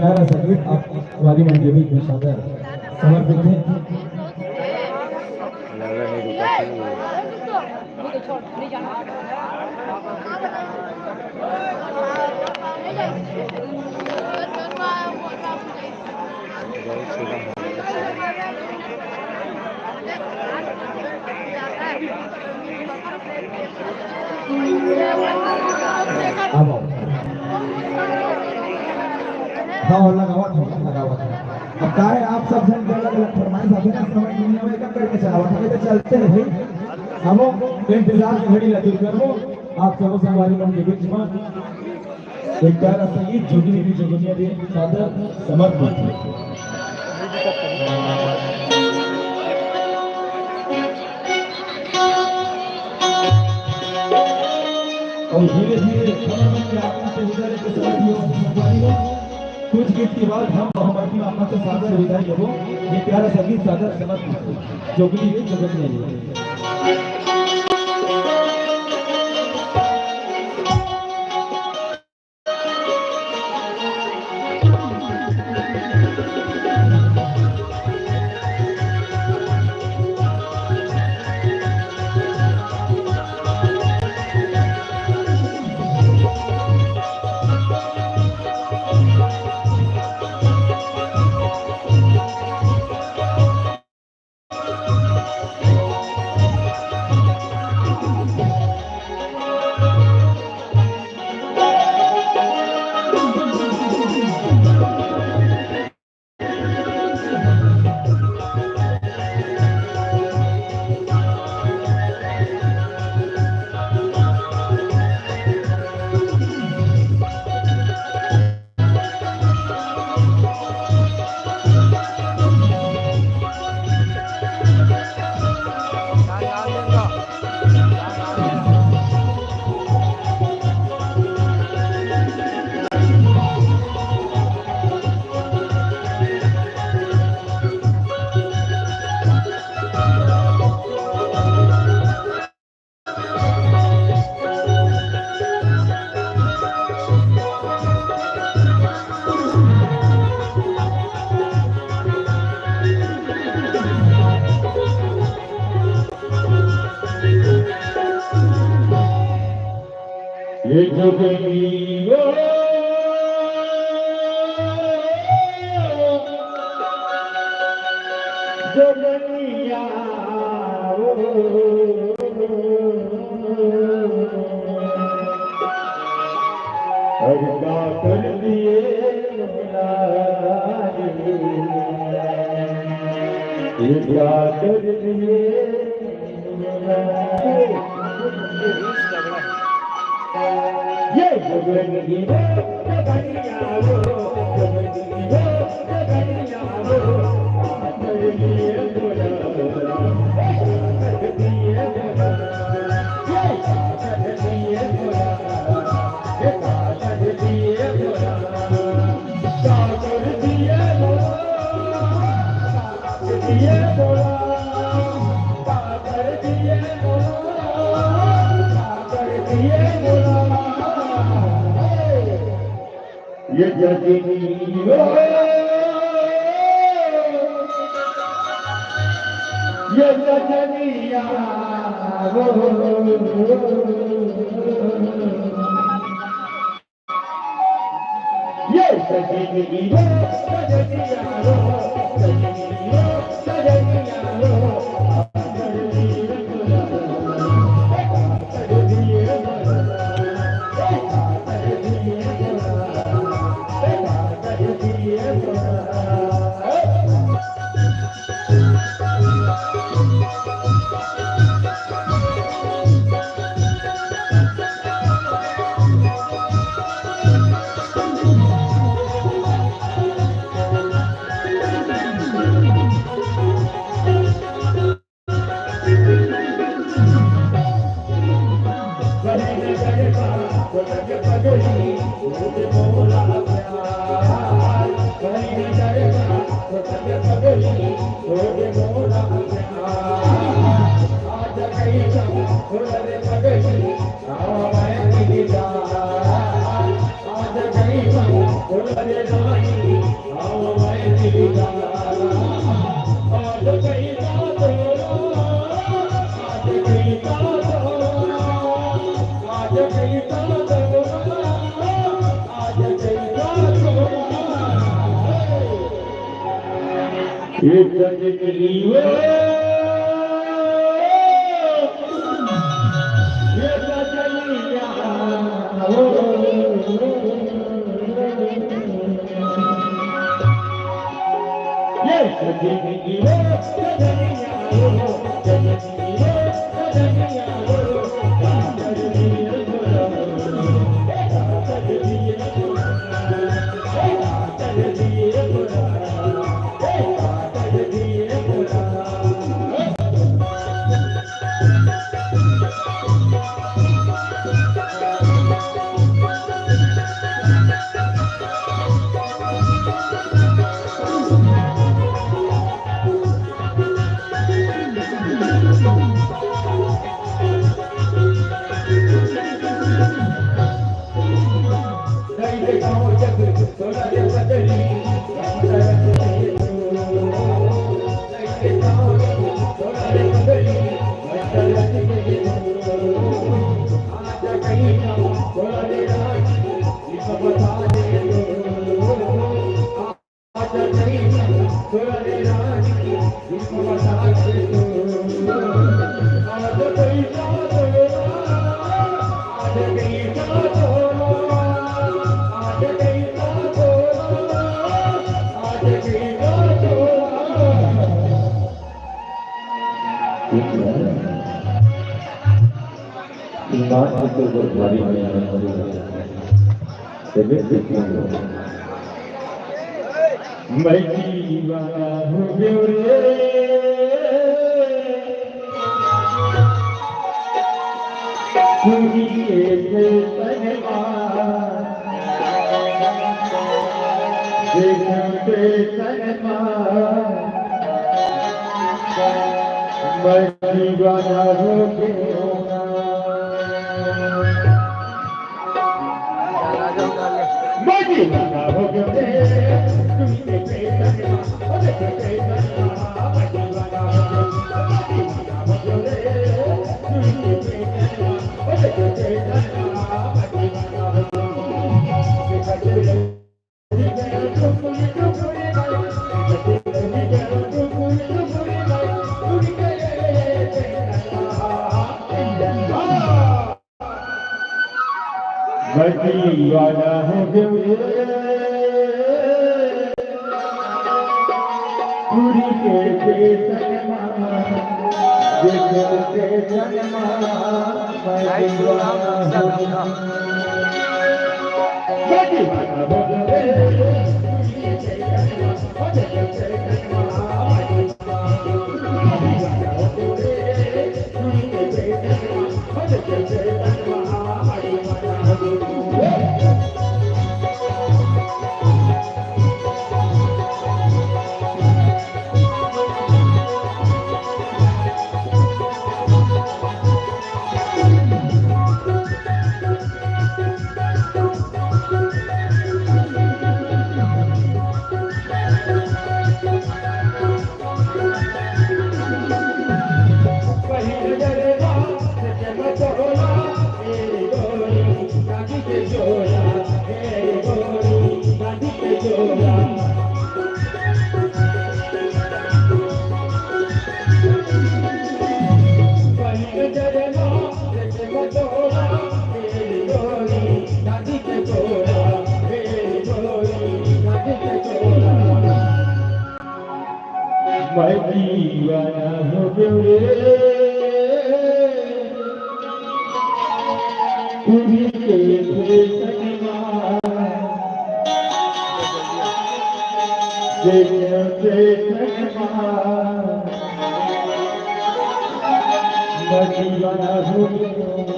प्यारा सा गीत आप वाली मंडी में सादर समर्पित है। हाँ लगावत है। अब क्या है आप सब जन अलग अलग फरमाइश आते हैं समझ दुनिया में एक करके चलावत है तो चलते हैं भाई हम इंतजार की घड़ी लगी करो आप सबों से हमारी मन के बीच में एक प्यारा सा गीत जोगिनी की जोगिनिया दे सादर समर्पित है। और धीरे धीरे समझ में आपने से गुजरे के साथियों कुछ गीत के बाद हम मोहम्मदी आपका से सादर विदाई लेबो। ये प्यारा सा गीत सादर समर्पित है जोगिनी की जोगिनिया दे। ये जोगिनी जोगिनिया हर का कर दिए ये क्या कर दिए ये जोगिनी जोगिनिया ये जोगिनी ये जोगिनिया ये Kali मैं दीवाना हो गयो रे पूरी के तनवा देखते तनवा मैं दीवाना हो गयो मैं दीवाना हो गयो रे दीवाना हो गयो पूरी के सनमा देखते सनमा मैं दीवाना हो गयो मैं दीवाना हो गयो रे पूरी के सनमा देखते सनमा मैं दीवाना हो गयो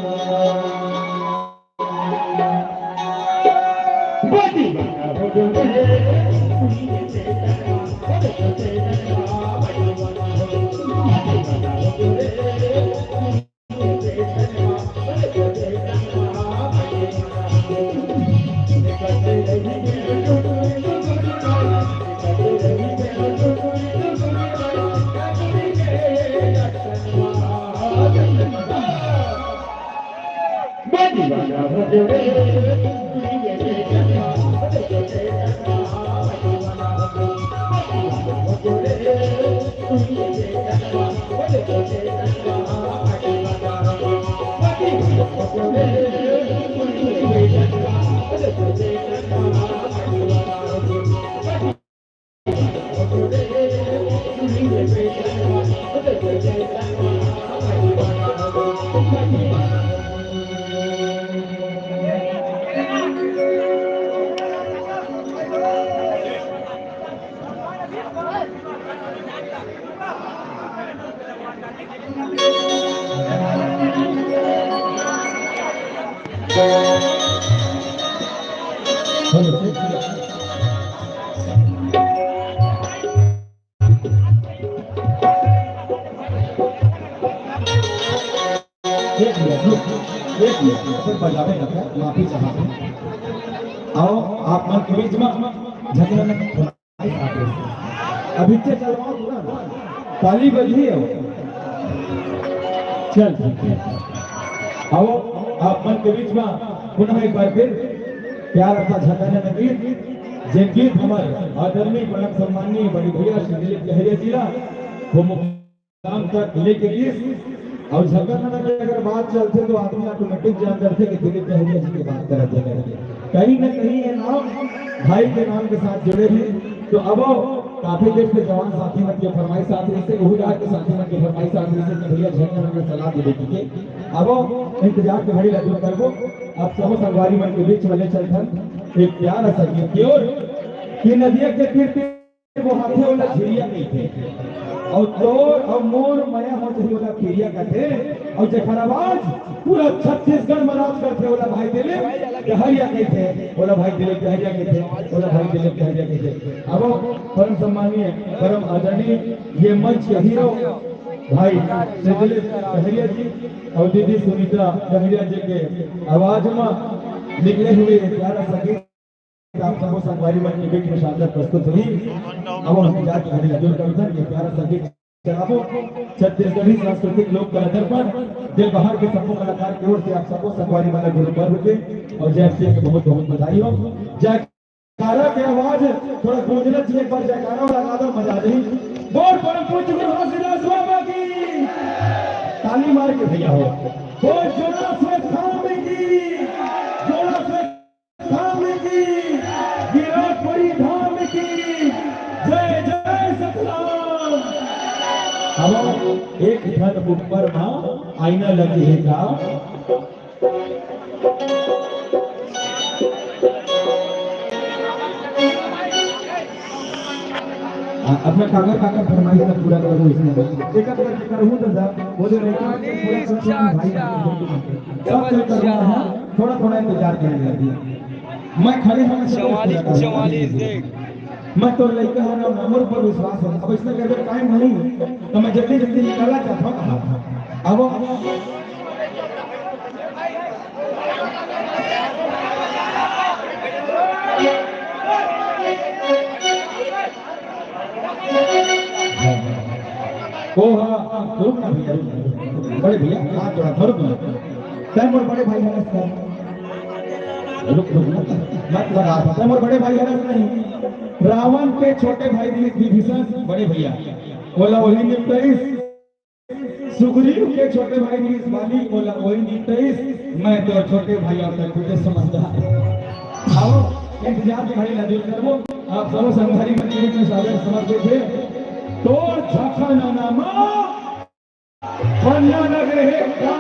मैं दीवाना हो गयो रे पूरी के सनमा बजावे माफी चाहते आओ आप मन के बीच में झगड़ा में अभी से चलवाओ ताली बजी है चल आओ आप मन के बीच में पुनः एक बार फिर प्यार का झगड़ा में गीत जिन गीत हमारे आदरणीय परम सम्माननीय बड़ी भैया श्री दिलीप कहेरिया जी वो मुकाम तक लेके गीत और झगड़ा में अगर बात चलते तो आदमी ऑटोमेटिक जान करते कि दिलीप कहेरिया जी की बात करते हैं कहीं न कहीं ये नाम भाई के नाम के साथ जुड़े हैं तो अब काफी देर से जवान साथी मन के फरमाइश साथी से उहुदार के साथी मन के फरमाइश साथी से भैया झगड़ा में सलाह दे देती है अब इंतजार के घड़ी लगे करबो अब सब संगवारी मन के बीच वाले चलथन एक प्यार सके क्यों कि नदिया के तीर वो हाथे वाला झिरिया नहीं थे और तोर और मोर माया हो जही वाला फिरिया कहते और जेखर आवाज पूरा छत्तीसगढ़ में राज करते वाला भाई दिलीप कहरिया कहते वाला भाई दिलीप कहरिया कहते वाला भाई दिलीप कहरिया कहते अब परम सम्मानीय परम आदरणीय ये मंच के हीरो भाई श्री दिलीप कहरिया जी और दीदी सुनीता कहरिया जी के आवाज में निकले हुए प्यारा संगीत आप सबको संगवारी मन के बीच में शानदार प्रस्तुत हुई अब हम इंतजार की घड़ी लगे कविता ये प्यारा संगीत चलाबो छत्तीसगढ़ी सांस्कृतिक लोक कला दर्पण दिल बहार के सबको कलाकार की ओर से आप सबको संगवारी मन गुरु पर्व के और जय श्री के बहुत बहुत बधाई हो जयकारा की आवाज थोड़ा गूंजना चाहिए पर जयकारा लगा दो मजा दे बोल परम पूज्य गुरु हरसिदास बाबा की ताली मार के भैया हो बोल जोड़ा से थाम की जोड़ा से धाम की विराटपुरी धाम की जय जय सतराम अब एक धन ऊपर मां आईना लगी है का अपना कागज काका फरमाइश का पूरा करो इसमें एक एक करके करूं तो बोले नहीं पूरा भाई सब थोड़ा थोड़ा इंतजार करने लगी मैं खड़े होने से 44 देख मैं तो लड़का है ना नंबर पर विश्वास है अब इसमें अगर टाइम नहीं तो मैं जल्दी जल्दी निकालना चाहता हूं अब ओ हां रुक ना भैया बड़े भैया हाथ जोड़ा रुक ना टाइम और बड़े भाई है रुक मत लगा और बड़े भाई हरस नहीं रावण के छोटे भाई विभीषण बड़े भैया बोला वही निपटाइस सुग्रीव के छोटे भाई बाली बोला वही निपटाइस मैं तो छोटे भाई आप तक तुझे समझदार आओ इंतजार की घड़ी लगे करबो आप सब संघारी मंदिर में सादर समर्पित थे तोर झाखा नामा पन्ना लगे है का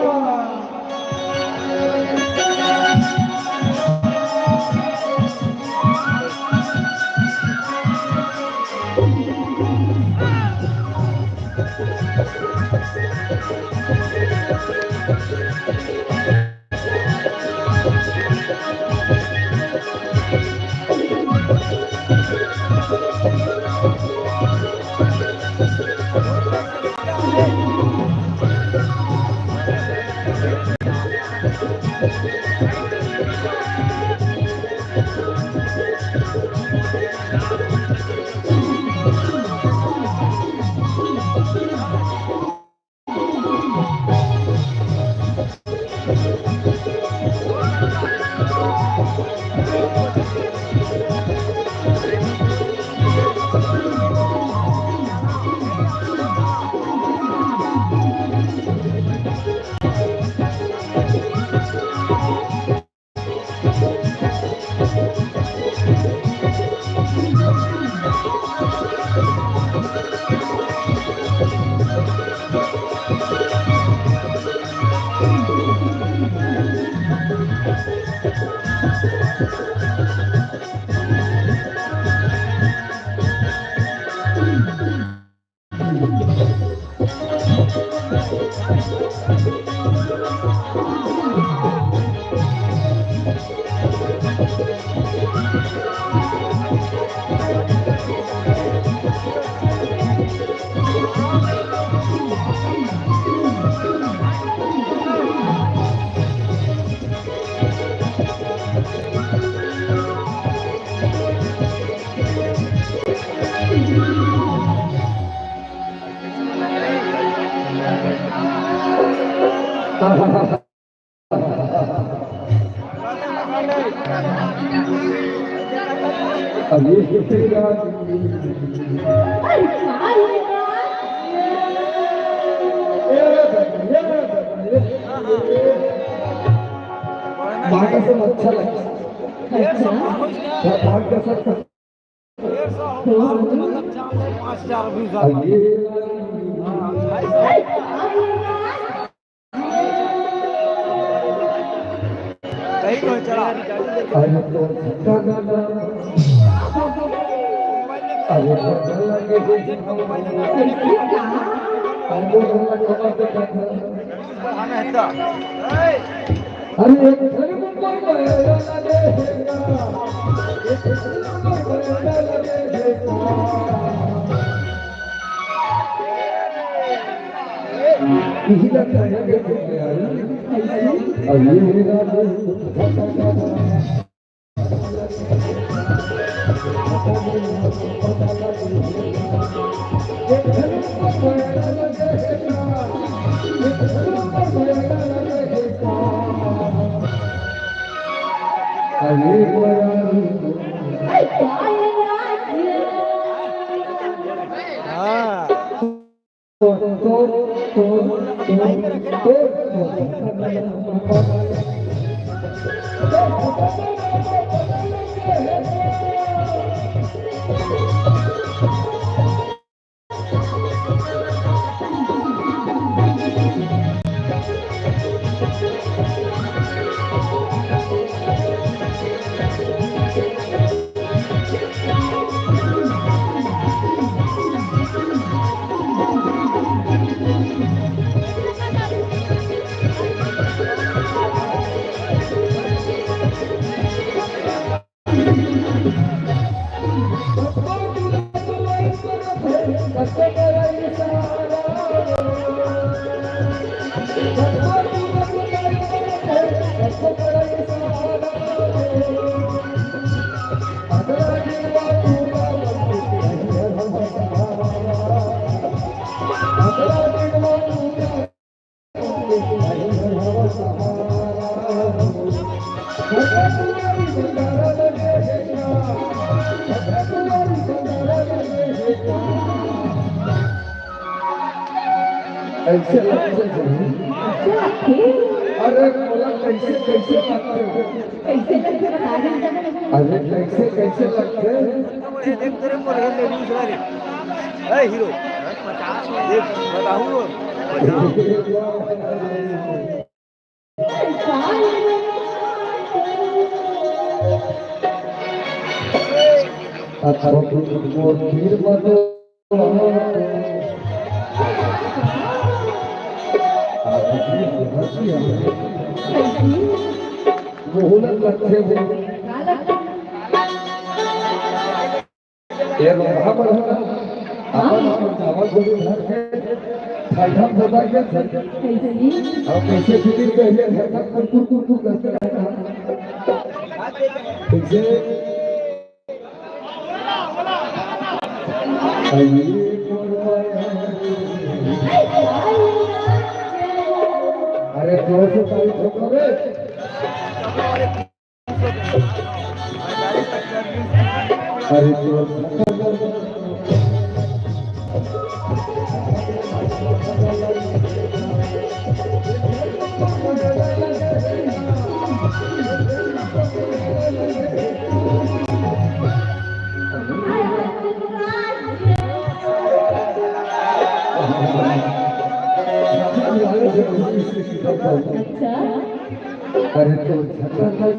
बाटा से अच्छा लगा बाटा से मतलब 5,000 भी कहीं कोई चला ऐसे अरे बोला कैसे कैसे लगते अरे कैसे कैसे लगते देख तेरे को ले लेडीज वाले ए हीरो 50 देख बताऊं अच्छा वो फिर बदो मोहलत लगते हुए ये वहाँ पर अपन चावल गोली भर के ठंडा बता के और कैसे फिटिंग पहले घर तक कुरकुर करते रहता ठीक अरे जोर से ताली ठोको रे अरे जोर अरे तो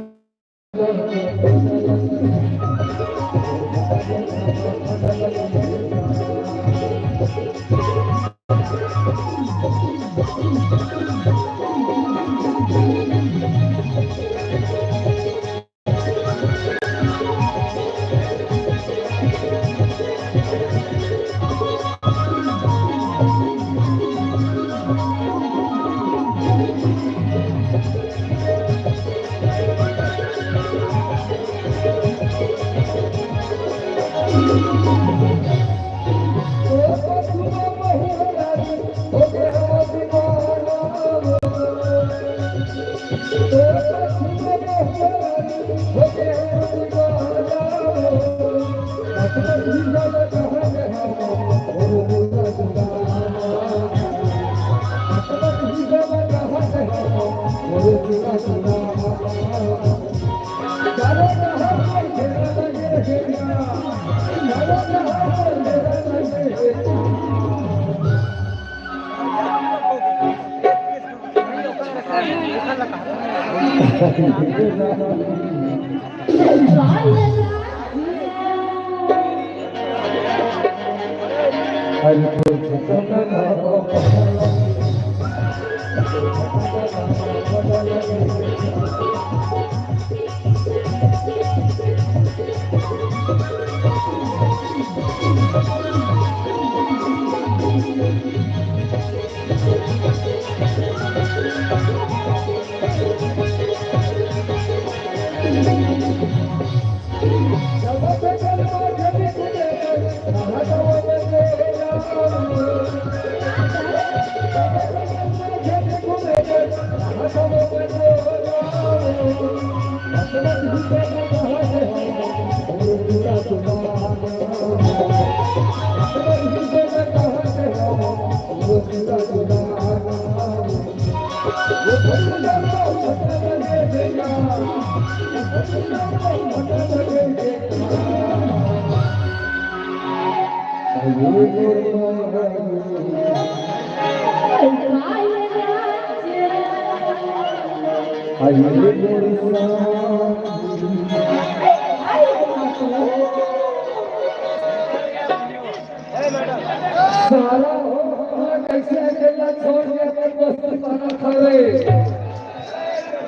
कैसे अकेला छोड़ के अपन दोस्त बना खड़े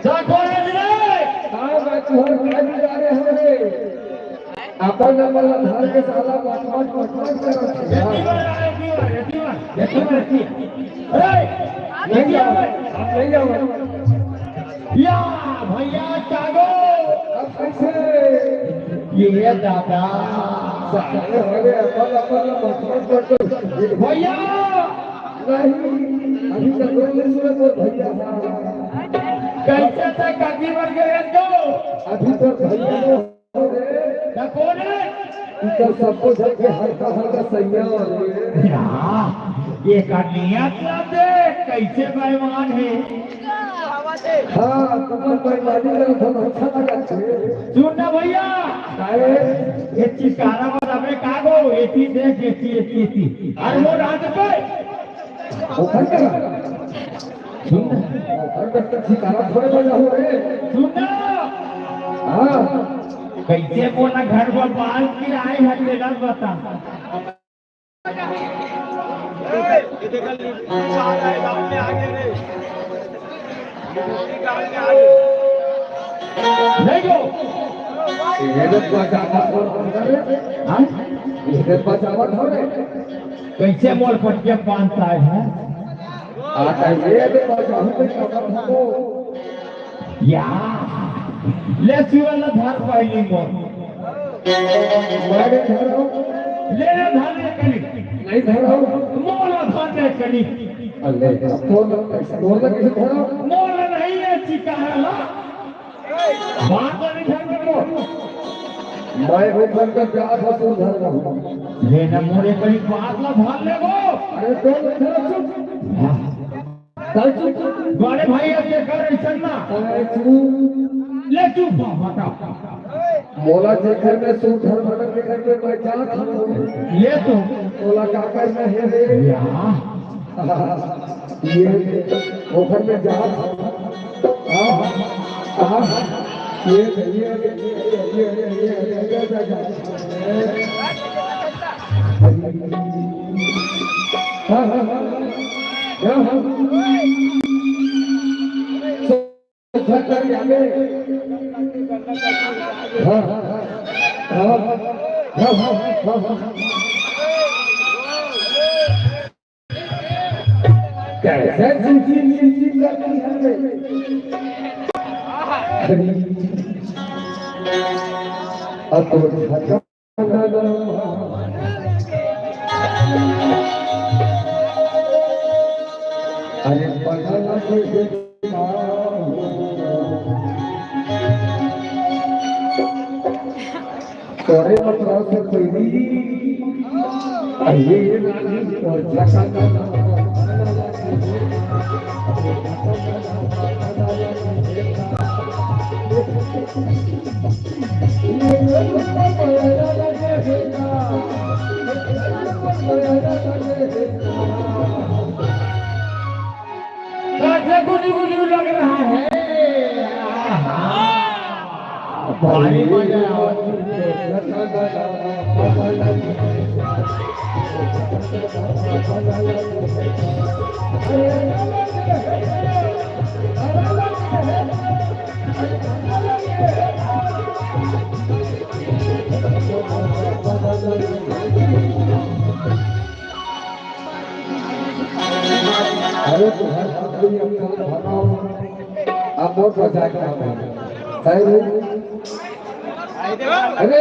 जा कौन है रे हां मैं तुहर गाड़ी जा रहे हैं रे अपन नंबर धार के साला पटपट कर अरे नहीं जाओ आप नहीं जाओ या भैया जागो अब कैसे ये दादा साले होले अपन पटपट भैया नहीं अभी तक बोल सुनो तो भैया कैसे तक आगे बढ़ गए तो अभी तक भैया हो रे क्या कौन है इधर सबको जब के हल्का सैया ये का नियत ना दे कैसे बेईमान है हाँ तुम बेईमानी कर तो अच्छा लगा सुन ना भैया अरे ये चिकारा वाला में कागो एती देख एती और वो रात पे ओखर का सुन ओखर का चिकारा थोड़े बजा हो रे सुन ना हाँ कैसे बोला घर को बाल की आए हैं तेरा बता ये देखल आगे रे नहीं गो ये तो बचावा हां ये तो बचावा थोड़े कैसे मोर पटिया पांचता है आता ये तो बचावा पे खबर हो या ले सिवाला धार पाइली मोर बड़े धरो ले धार ने कनी नहीं धरो मोर धार ने कनी अल्लाह मोर कैसे धरो मोर नहीं है चिकारा बात नहीं धर करो मैं वो घर का क्या था तू धर रहा ले ना मोरे कहीं बात ना धार ले वो अरे तो चुप चुप बड़े भाई अब ये कर ऐसा ना ले चुप बता मोला के घर में तू धर भटक के घर में मैं क्या था ये तो मोला का कर में है या ये वो घर में जा हां ये हां कैसे चिंचिन करती है अब तो अरे पढ़ना कैसे तोरे मतलब से कोई ये नानी और जगह गुली गुली लग रहा है पानी माया अरे तो हर आदमी अपना बनाओ आप बहुत मजा करते हैं सही अरे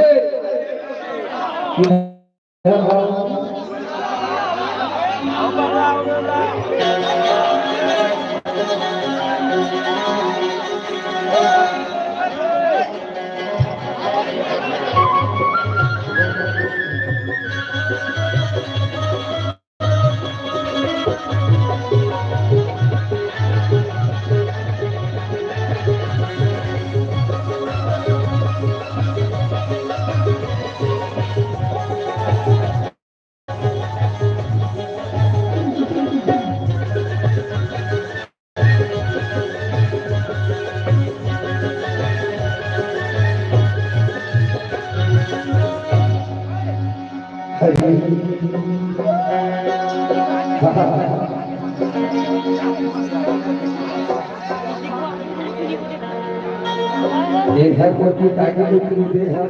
एक है कोई टाइगर की दे है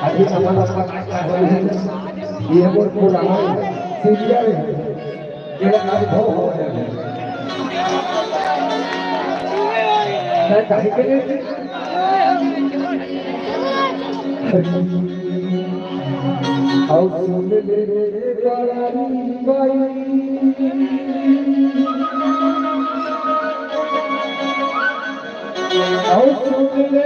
अभी हमारा पता है ये वो पुराना सीरियल है ये अनुभव हो गया मैं कहीं के आओ सुन ले बारानी बाई आओ सुन ले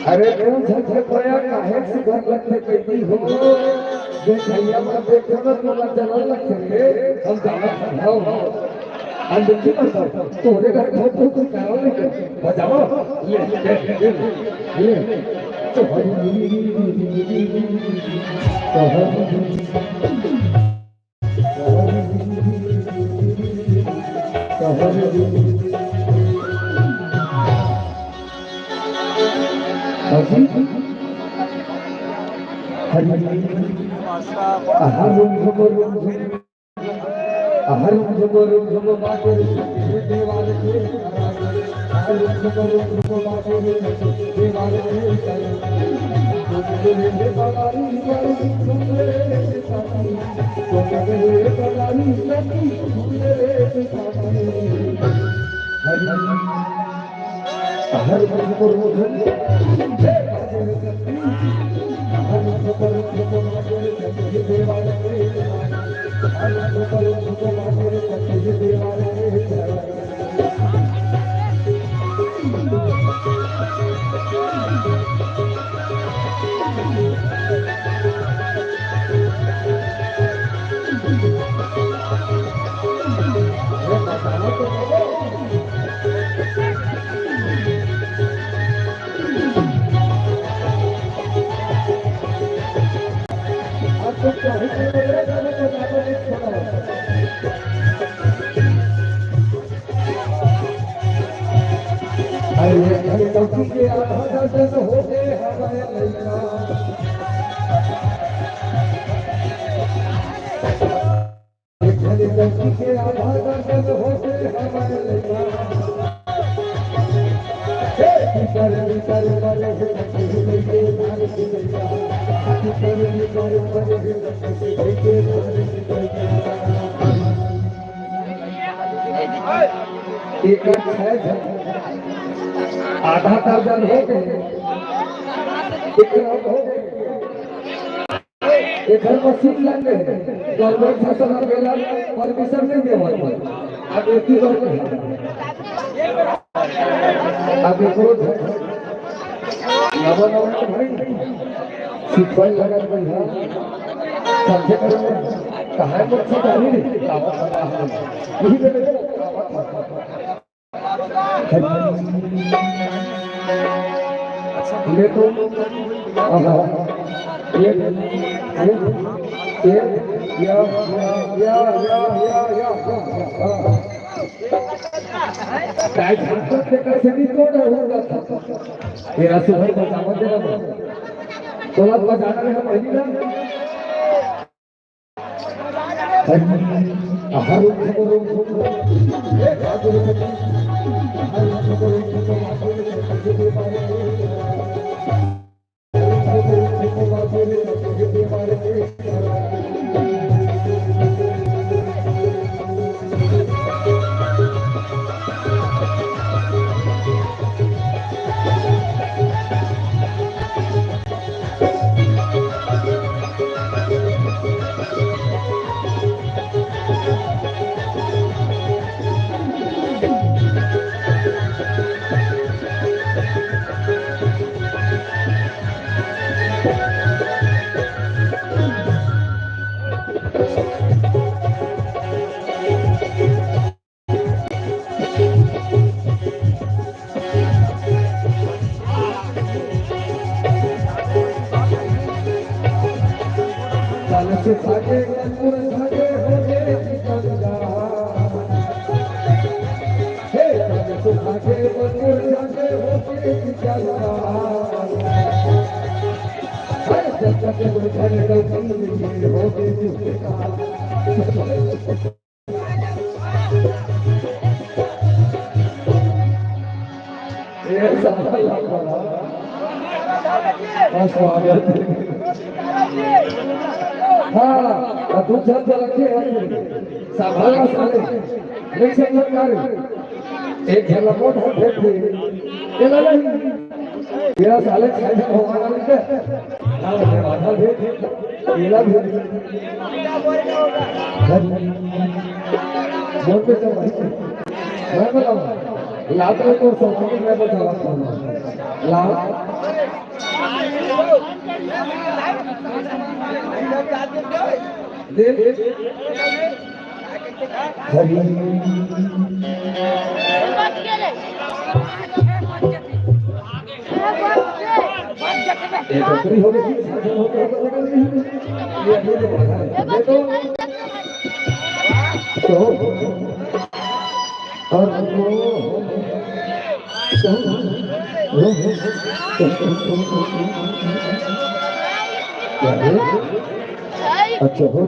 अरे तू झटपया काहे से घर लगते कैसी हो देखैया में देखो ना तोला चला लगते हम जाना हो अंदर मत तोरे घर घर तो कुछ काम नहीं बजाओ ये तो हरी आधा दर्जन हो गए एक मशीन लग गए गवर्नमेंट शासन अकेला परमिशन नहीं दे अब एक ही बार अब एक रोज नवा भाई सिपाही लगा बढ़िया समझे कहाँ मुझसे जानी यही ले तो काय सांगतो ते कशाने तोड होऊन तेरा सुहर को जामत दे ना तोला तुला जाणार आहे माहिती ना आहार हाँ तू चल रखे संभालना साले एक सेकंड कर एक झलक मोट है फेंक दे ये ले मेरा साले साइड में होगा ना ना मैं बाधा दे ये ला भी बोल पे चल मैं बताऊं लात में तो सोचने मैं बताऊं लात बकरी हो गई अच्छा हो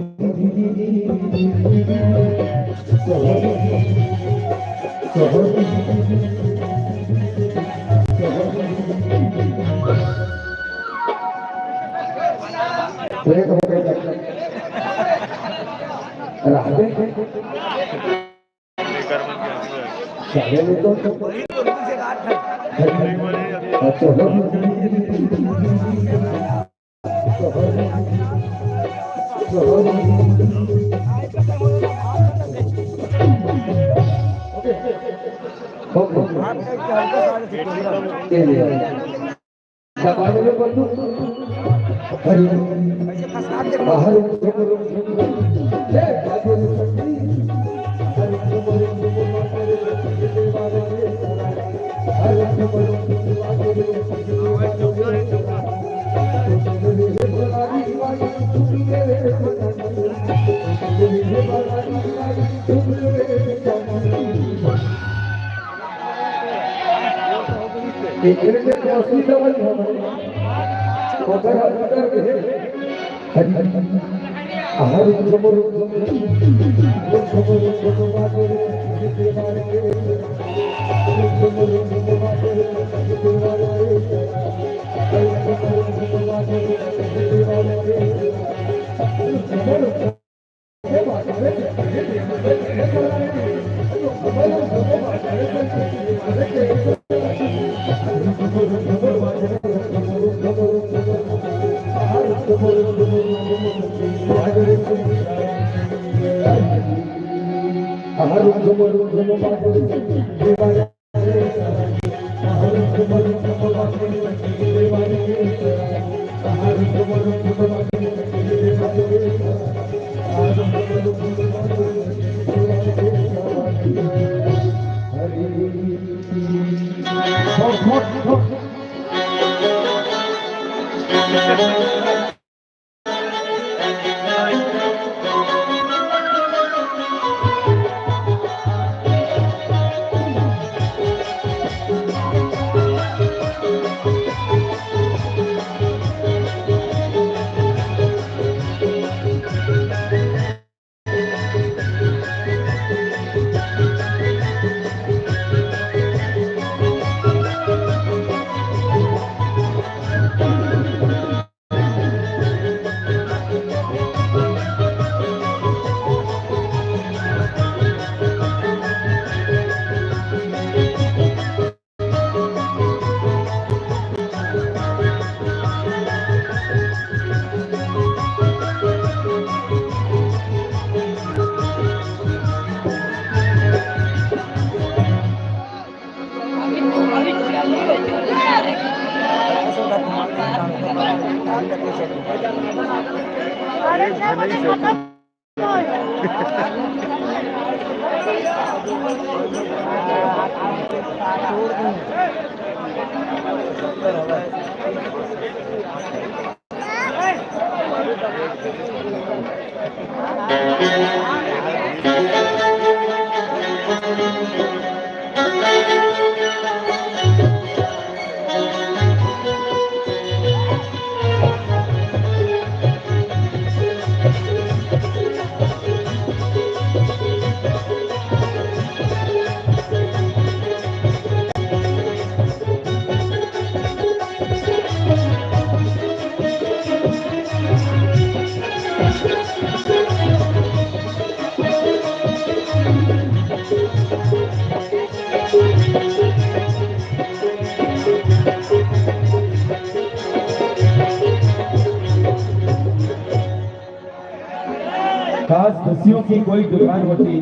खास खुशियों की कोई दुकान होती,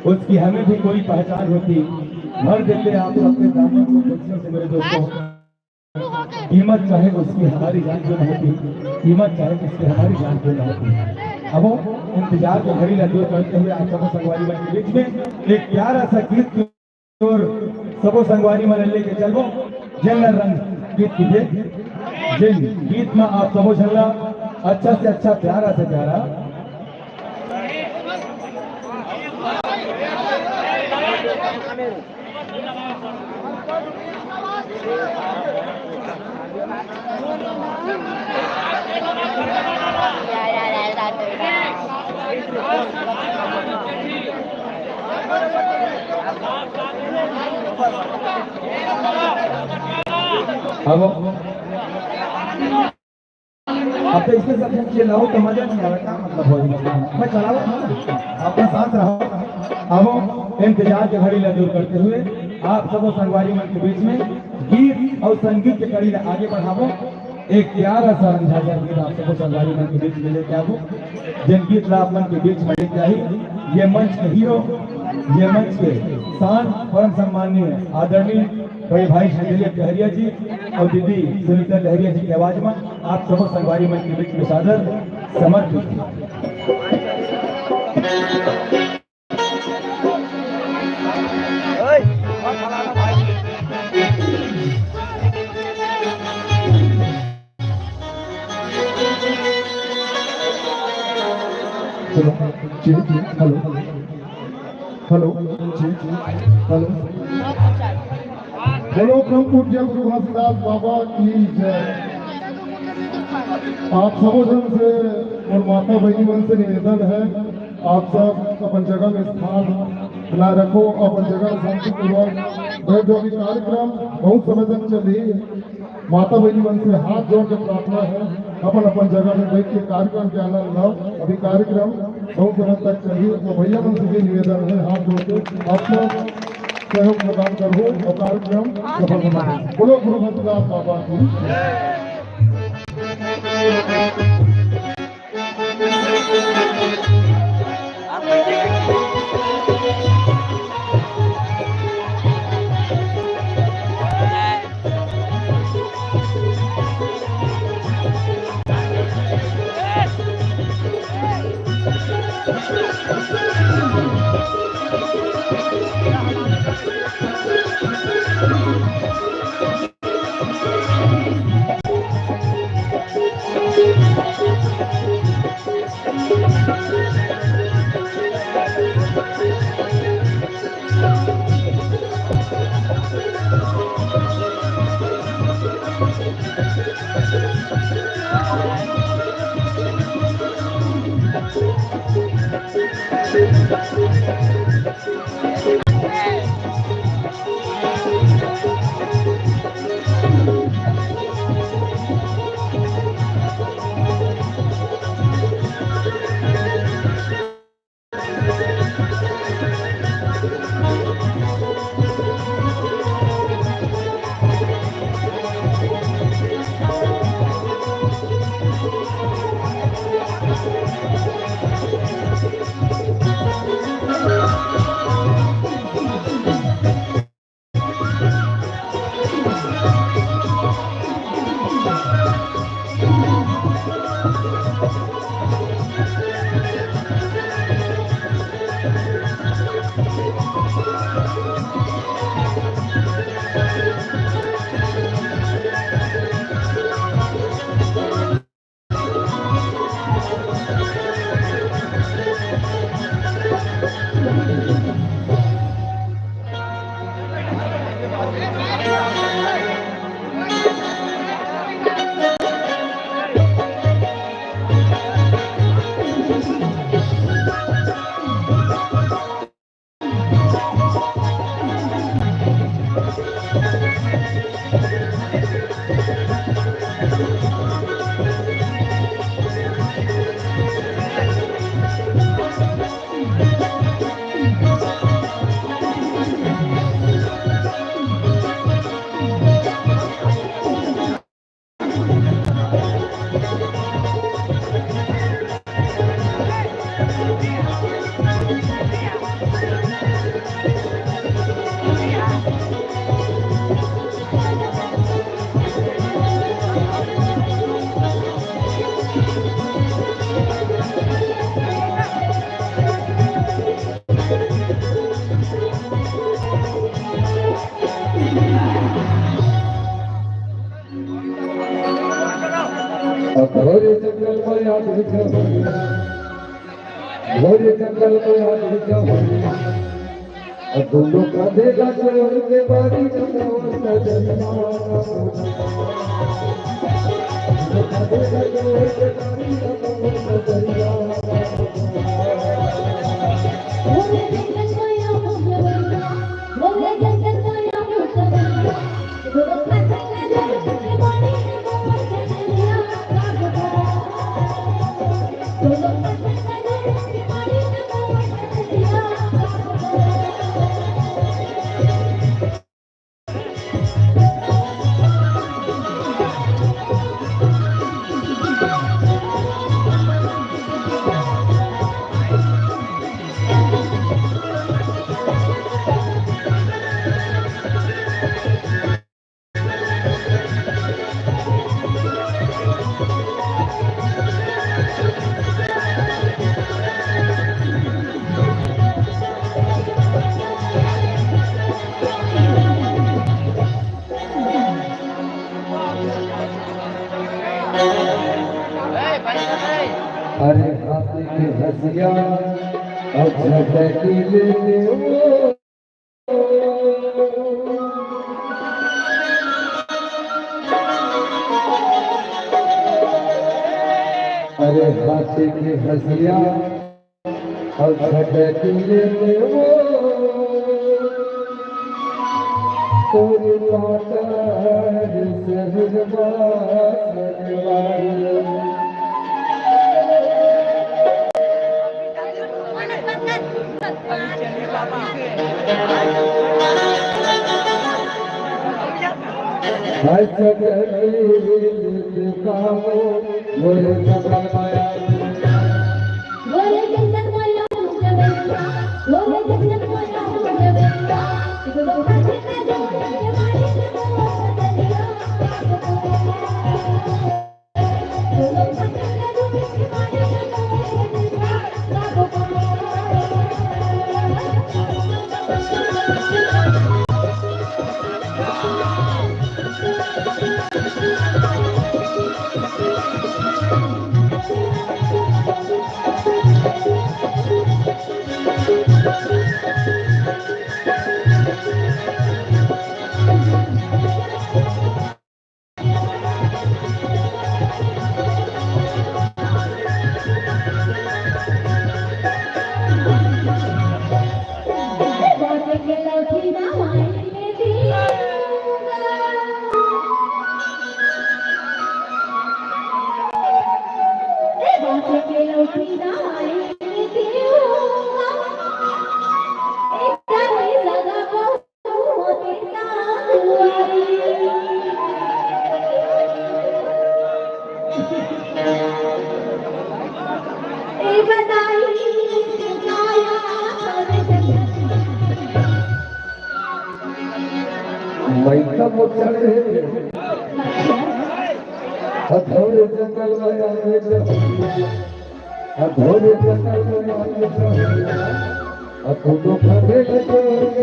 उसकी हमें भी कोई पहचान होती। भर देते आप सबके दामन को खुशियों से मेरे दोस्तों। कीमत चाहे उसकी हमारी जान क्यों न होती, कीमत चाहे उसकी हमारी जान क्यों न होती। अब वो इंतजार को घड़ी न दूर करते हुए आप सबो संगवारी मन के बीच में एक प्यारा सा गीत और सबो संगवारी मन लेके चलो जन रंग गीत कीजिए। जिन गीत में आप सबो झल्ला अच्छा से अच्छा प्यारा से प्यारा अब तो इसके साथ खेल हो तो मजा नहीं आएगा। क्या मतलब हो मैं चलाओ अपना साथ रहो। अब इंतजार के घड़ी दूर करते हुए आप सब संगवारी मन के बीच में गीत और संगीत के कड़ी आगे बढ़ावो। एक प्यारा सा अंदाजा गीत आप सबको संगवारी मन के बीच में लेके आवो। जिन गीत ला मन के बीच में लेके आई ये मंच के हीरो, ये मंच के शान परम सम्माननीय आदरणीय बड़े भाई शंकरिया लहरिया जी और दीदी सुनीता लहरिया जी की आवाज में आप सबको संगवारी मन के बीच में सादर समर्पित। हेलो हेलो हेलो बोलो प्रभु पूज्य गुरु घासीदास बाबा की जय। आप सबों जन से और माता बहनी मन से निवेदन है आप सब अपन जगह में स्थान बनाए रखो। अपन जगह शांति पूर्वक बैठ जो। अभी कार्यक्रम बहुत समय तक चली। माता बहनी मन से हाथ जोड़ के प्रार्थना है अपन अपन जगह में बैठ के कार्यक्रम के आनंद लो। अभी कार्यक्रम बहुत समय तक चली तो भैया मन से भी निवेदन है हाथ जोड़ के आप सब सहयोग प्रदान करो और कार्यक्रम सफल बनाए। बोलो गुरु घासीदास बाबा की। घोरे जंगल में याद घोरे जंगल में याद दोनों का देगा चोर के बारी अरे हाथी की हसिया अच्छा की लेते हो अरे हाथी की हसिया अच्छा की लेते हो तेरी पाटर अधोरे जंगल में अधोरे जंगल में अधोरे जंगल में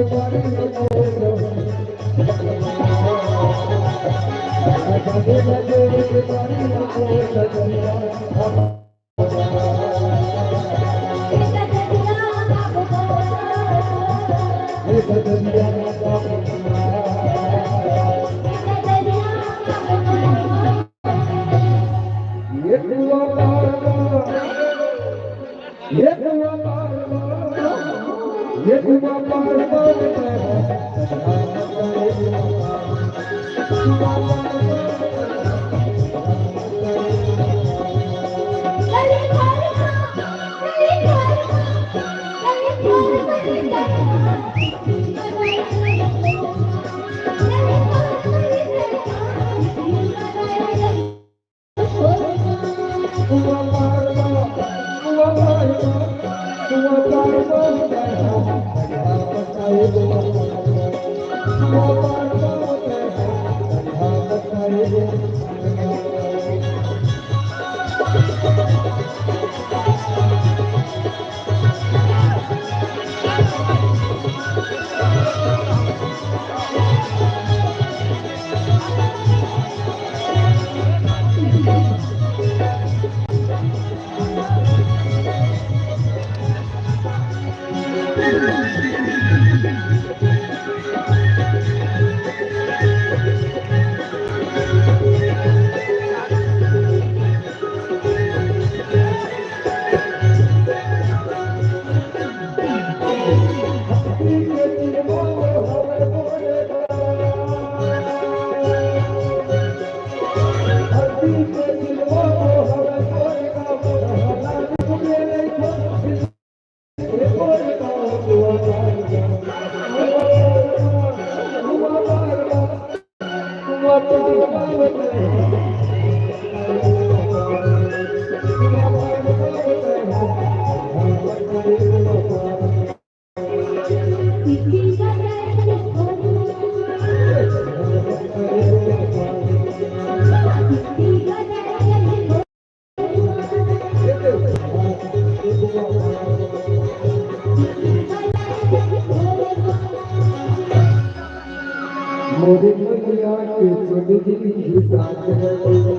मोरी मैया के चली ही साथ है मोरी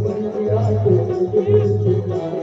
मैया के चली ही साथ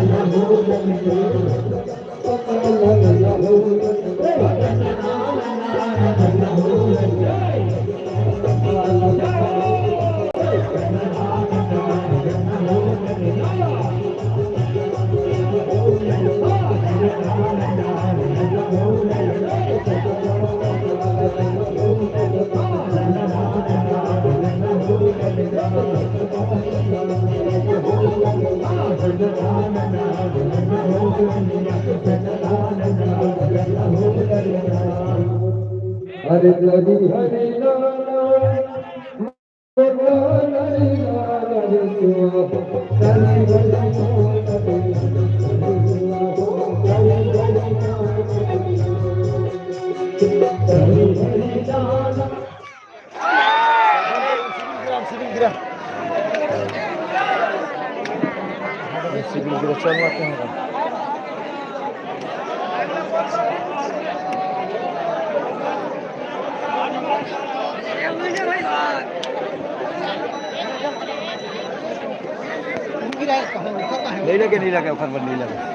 Thank you. हरे हरि हरे लाला हरे लाला हरे शिवा हरे हरे नहीं लगे नहीं लगे खबर नहीं लगे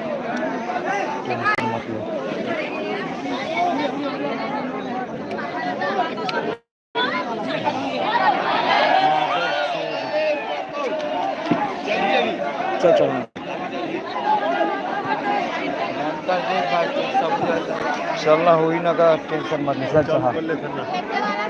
चल चल चलना हुई ना का टेंशन मत चल चल